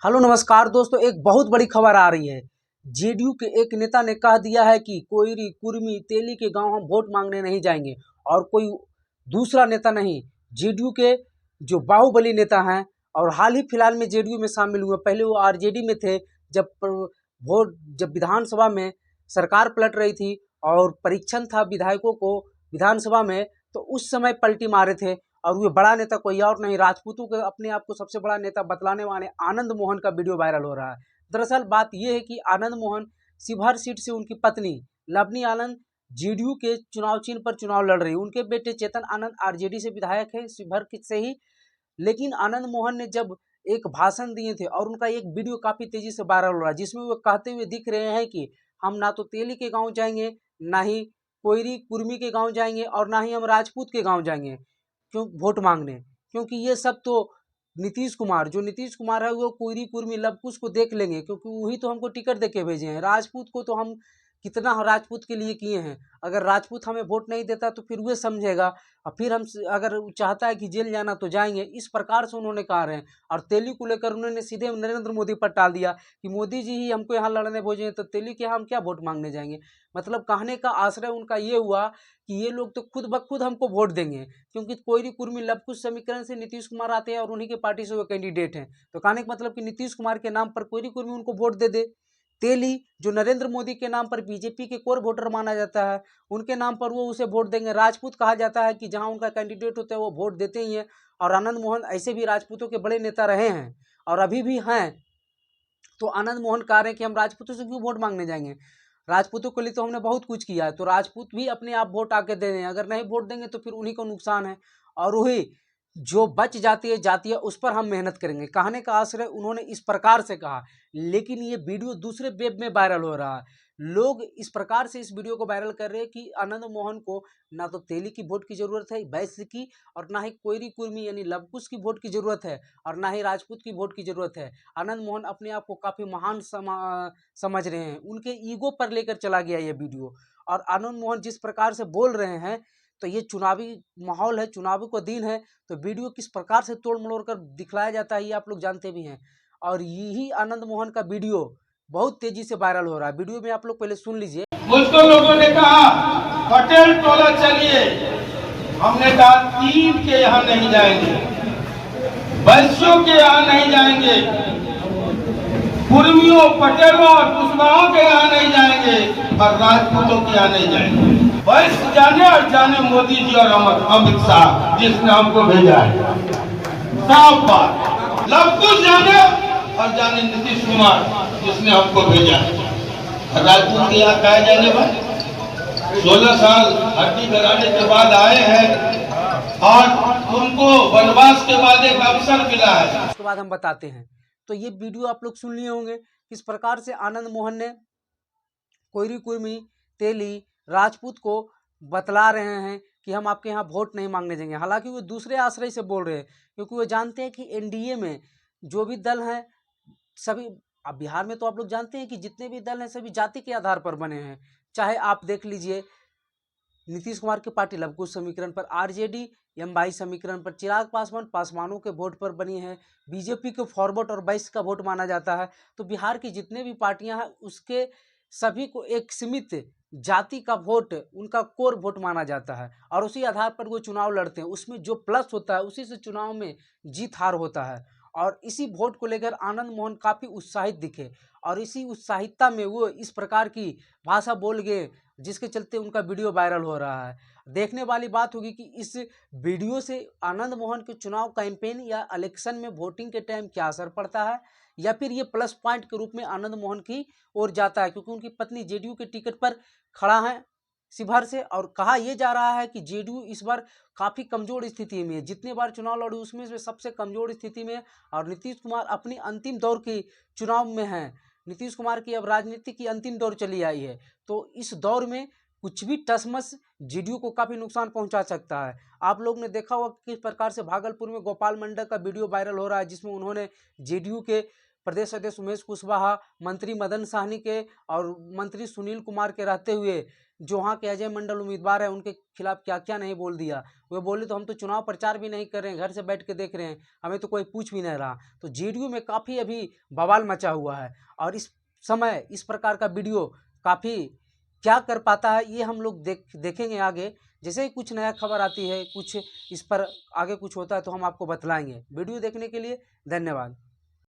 Hello नमस्कार दोस्तों, एक बहुत बड़ी खबर आ रही है। जेडीयू के एक नेता ने कह दिया है कि कोयरी, कुर्मी, तेली के गांव हम वोट मांगने नहीं जाएंगे और कोई दूसरा नेता नहीं। जेडीयू के जो बाहुबली नेता हैं और हाल ही फिलहाल में जेडीयू में शामिल हुए, पहले वो आरजेडी में थे। जब विधानसभा में सरकार पलट रही थी और परीक्षण था विधायकों को विधानसभा में, तो उस समय पलटी मारे थे। और वो बड़ा नेता कोई और नहीं, राजपूतों के अपने आप को सबसे बड़ा नेता बतलाने वाले आनंद मोहन का वीडियो वायरल हो रहा है। दरअसल बात यह है कि आनंद मोहन शिवहर सीट से उनकी पत्नी लवनी आनंद जेडीयू के चुनाव चिन्ह पर चुनाव लड़ रही है। उनके बेटे चेतन आनंद आरजेडी से विधायक है शिवहर से ही। लेकिन आनंद मोहन ने जब एक भाषण दिए थे और उनका एक वीडियो काफी तेजी से वायरल हो रहा है, जिसमें वो कहते हुए दिख रहे हैं कि हम ना तो तेली के गांव जाएंगे, ना ही कोयरी कुर्मी के गांव जाएंगे और ना ही हम राजपूत के गांव जाएंगे क्यों वोट मांगने, क्योंकि ये सब तो नीतीश कुमार है, वो कोयरी कुर्मी लवकुश को देख लेंगे, क्योंकि वही तो हमको टिकट दे के भेजे हैं। राजपूत को तो हम कितना राजपूत के लिए किए हैं। अगर राजपूत हमें वोट नहीं देता तो फिर वह समझेगा और फिर हम अगर चाहता है कि जेल जाना तो जाएंगे, इस प्रकार से उन्होंने कहा रहे हैं। और तेली को लेकर उन्होंने सीधे नरेंद्र मोदी पर टाल दिया कि मोदी जी ही हमको यहाँ लड़ने भेजे हैं, तो तेली के यहाँ हम क्या वोट मांगने जाएंगे। मतलब कहने का आश्रय उनका ये हुआ कि ये लोग तो खुद ब खुद हमको वोट देंगे, क्योंकि कोयरी कुर्मी लवकुश समीकरण से नीतीश कुमार आते हैं और उन्हीं के पार्टी से वो कैंडिडेट हैं। तो कहने का मतलब कि नीतीश कुमार के नाम पर कोयरी कुर्मी उनको वोट दे दे। तेली जो नरेंद्र मोदी के नाम पर बीजेपी के कोर वोटर माना जाता है, उनके नाम पर वो उसे वोट देंगे। राजपूत कहा जाता है कि जहां उनका कैंडिडेट होता है वो वोट देते ही हैं। और आनंद मोहन ऐसे भी राजपूतों के बड़े नेता रहे हैं और अभी भी हैं। तो आनंद मोहन कह रहे हैं कि हम राजपूतों से क्यों वोट मांगने जाएंगे, राजपूतों के लिए तो हमने बहुत कुछ किया है। तो राजपूत भी अपने आप वोट आके दे दें, अगर नहीं वोट देंगे तो फिर उन्हीं को नुकसान है। और वही जो बच जाती है उस पर हम मेहनत करेंगे, कहने का आश्रय उन्होंने इस प्रकार से कहा। लेकिन ये वीडियो दूसरे वेब में वायरल हो रहा है। लोग इस प्रकार से इस वीडियो को वायरल कर रहे हैं कि आनंद मोहन को ना तो तेली की वोट की जरूरत है वैश्य की, और ना ही कोयरी कुर्मी यानी लवकुश की वोट की जरूरत है, और ना ही राजपूत की वोट की जरूरत है। आनंद मोहन अपने आप को काफी महान समझ रहे हैं, उनके ईगो पर लेकर चला गया ये वीडियो। और आनंद मोहन जिस प्रकार से बोल रहे हैं, तो ये चुनावी माहौल है, चुनावी को दिन है, तो वीडियो किस प्रकार से तोड़ मरोड़ कर दिखलाया जाता है ये आप लोग जानते भी हैं। और यही आनंद मोहन का वीडियो बहुत तेजी से वायरल हो रहा है। वीडियो में आप लोग पहले सुन लीजिए। मुझको लोगों ने कहा पटेल टोला चलिए, हमने कहा तीन के यहाँ नहीं जाएंगे, वैश्यों के यहाँ नहीं जाएंगे, कुर्मियों, पटेलों और कुशवाहों के यहाँ नहीं जाएंगे और राजपूतों के यहाँ नहीं जाएंगे। वैश्य जाने और जाने मोदी जी और अमित शाह जिसने हमको भेजा है, साफ बात। लवकुश जाने और जाने नीतीश कुमार जिसने हमको भेजा है। राजपूत के यहाँ कहे जाने पर 16 साल हड्डी गराने के बाद आए हैं और उनको वनवास के बाद एक अवसर मिला है। उसके बाद हम बताते हैं। तो ये वीडियो आप लोग सुन लिए होंगे किस प्रकार से आनंद मोहन ने कोयरी कुर्मी, तेली, राजपूत को बतला रहे हैं कि हम आपके यहाँ वोट नहीं मांगने जाएंगे। हालांकि वो दूसरे आश्रय से बोल रहे हैं, क्योंकि वो जानते हैं कि एनडीए में जो भी दल हैं सभी, अब बिहार में तो आप लोग जानते हैं कि जितने भी दल हैं सभी जाति के आधार पर बने हैं। चाहे आप देख लीजिए नीतीश कुमार की पार्टी लवकुश समीकरण पर, आरजेडी एम22 समीकरण पर, चिराग पासवान पासवानों के वोट पर बनी है, बीजेपी को फॉरवर्ड और 22 का वोट माना जाता है। तो बिहार की जितने भी पार्टियां हैं उसके सभी को एक सीमित जाति का वोट उनका कोर वोट माना जाता है और उसी आधार पर वो चुनाव लड़ते हैं। उसमें जो प्लस होता है उसी से चुनाव में जीत हार होता है। और इसी वोट को लेकर आनंद मोहन काफ़ी उत्साहित दिखे और इसी उत्साहितता में वो इस प्रकार की भाषा बोल गए, जिसके चलते उनका वीडियो वायरल हो रहा है। देखने वाली बात होगी कि इस वीडियो से आनंद मोहन के चुनाव कैंपेन या इलेक्शन में वोटिंग के टाइम क्या असर पड़ता है, या फिर ये प्लस पॉइंट के रूप में आनंद मोहन की ओर जाता है, क्योंकि उनकी पत्नी जेडीयू के टिकट पर खड़ा है शिवहर से। और कहा यह जा रहा है कि जेडीयू इस बार काफ़ी कमज़ोर स्थिति में है, जितने बार चुनाव लड़ी उसमें से सबसे कमज़ोर स्थिति में है। और नीतीश कुमार अपनी अंतिम दौर के चुनाव में हैं। नीतीश कुमार की अब राजनीति की अंतिम दौर चली आई है, तो इस दौर में कुछ भी टसमस जेडीयू को काफ़ी नुकसान पहुंचा सकता है। आप लोग ने देखा होगा किस प्रकार से भागलपुर में गोपाल मंडल का वीडियो वायरल हो रहा है, जिसमें उन्होंने जेडीयू के प्रदेश अध्यक्ष उमेश कुशवाहा, मंत्री मदन साहनी के और मंत्री सुनील कुमार के रहते हुए जो वहाँ के अजय मंडल उम्मीदवार है उनके खिलाफ क्या क्या नहीं बोल दिया। वे बोले तो हम तो चुनाव प्रचार भी नहीं कर रहे हैं, घर से बैठ के देख रहे हैं, हमें तो कोई पूछ भी नहीं रहा। तो जेडीयू में काफ़ी अभी बवाल मचा हुआ है और इस समय इस प्रकार का वीडियो काफ़ी क्या कर पाता है ये हम लोग देखेंगे आगे। जैसे ही कुछ नया खबर आती है, कुछ इस पर आगे कुछ होता है तो हम आपको बतलाएंगे। वीडियो देखने के लिए धन्यवाद।